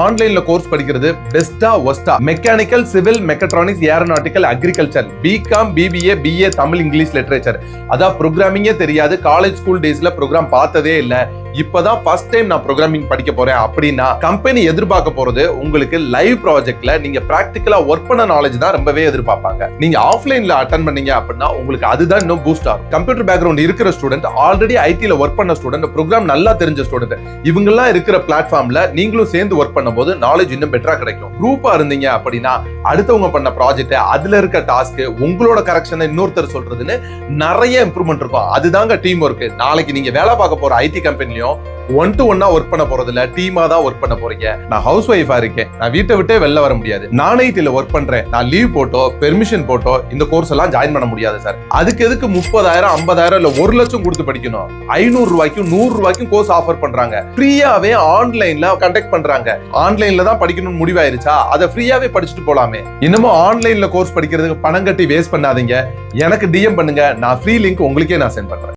ஆன்லைன்ல கோர்ஸ் படிக்கிறது பெஸ்டா ஒஸ்டா? Mechanical, civil, mechatronics, aeronautical, agriculture, B Com, BBA, BA, Tamil, English literature. அதான் ப்ரோக்ராமிங்கே தெரியாது, காலேஜ் ஸ்கூல் டேஸ்ல ப்ரோக்ராம் பார்த்ததே இல்ல, இப்பதான் ஃபர்ஸ்ட் டைம் நான் ப்ரோக்ராமிங் படிக்க போறேன் அப்படின்னா கம்பெனி எதிர்பார்க்க போறது உங்களுக்கு லைவ் ப்ராஜெக்ட்ல நீங்க பிராக்டிகலா ஒர்க் பண்ண நாலேஜ் தான் ரொம்பவே எதிர்பார்ப்பாங்க. நீங்க ஆஃப்லைன்ல அட்டெண்ட் பண்ணீங்க அப்படின்னா உங்களுக்கு அதுதான் இன்னும் பூஸ்ட் ஆகும். கம்ப்யூட்டர் பேக்ரவுண்ட் இருக்கிற ஸ்டூடெண்ட், ஆல்ரெடி ஐடில ஒர்க் பண்ண ஸ்டூடெண்ட், ப்ரோக்ராம் நல்லா தெரிஞ்ச ஸ்டூடெண்ட், இவங்க எல்லாம் இருக்கிற பிளாட்ஃபார்ம்ல நீங்களும் சேர்ந்து ஒர்க் பண்ணும்போது நாலேஜ் இன்னும் பெட்டரா கிடைக்கும். குரூப்பா இருந்தீங்க அப்படின்னா அடுத்தவங்க பண்ண ப்ராஜெக்ட், அதுல இருக்க டாஸ்க், உங்களோட கரெக்ஷனை இன்னொருத்தர் சொல்றதுன்னு நிறைய இம்ப்ரூவ்மெண்ட் இருக்கும். அதுதாங்க டீம் ஒர்க். நாளைக்கு நீங்க வேலை பார்க்க போற ஐடி கம்பெனிலையும் ஒன் டு ஒன்னா ஒர்க் பண்ண போறது இல்ல, டீமா தான் ஒர்க் பண்ண போறீங்க. நான் ஹவுஸ் ஒய்ஃபா இருக்கேன், நான் வீட்டை விட்டே வெளில வர முடியாது, நான் ஐடில ஒர்க் பண்றேன், நான் லீவ் போட்டோ பெர்மிஷன் போட்டோ இந்த கோர்ஸ் எல்லாம் ஜாயின் பண்ண முடியாது சார். அதுக்கு எதுக்கு 30,000, 50,000 இல்ல 1 லட்சம் கொடுத்து படிக்கணும்? 500 ரூபாய்க்கும் 100 ரூபாய்க்கும் கோர்ஸ் ஆஃபர் பண்றாங்க. ஃப்ரீயாவே ஆன்லைன்ல கண்டக்ட் பண்றாங்க. ஆன்லைன்ல தான் படிக்கணும்னு முடிவாயிருச்சா? அதை ஃப்ரீயாவே படிச்சுட்டு போலாமே. இன்னமும் ஆன்லைன்ல கோர்ஸ் படிக்கிறதுக்கு பணம் கட்டி வேஸ்ட் பண்ணாதீங்க. எனக்கு டிஎம் பண்ணுங்க, நான் ஃப்ரீ லிங்க் உங்களுக்கே நான் சென்ட் பண்றேன்.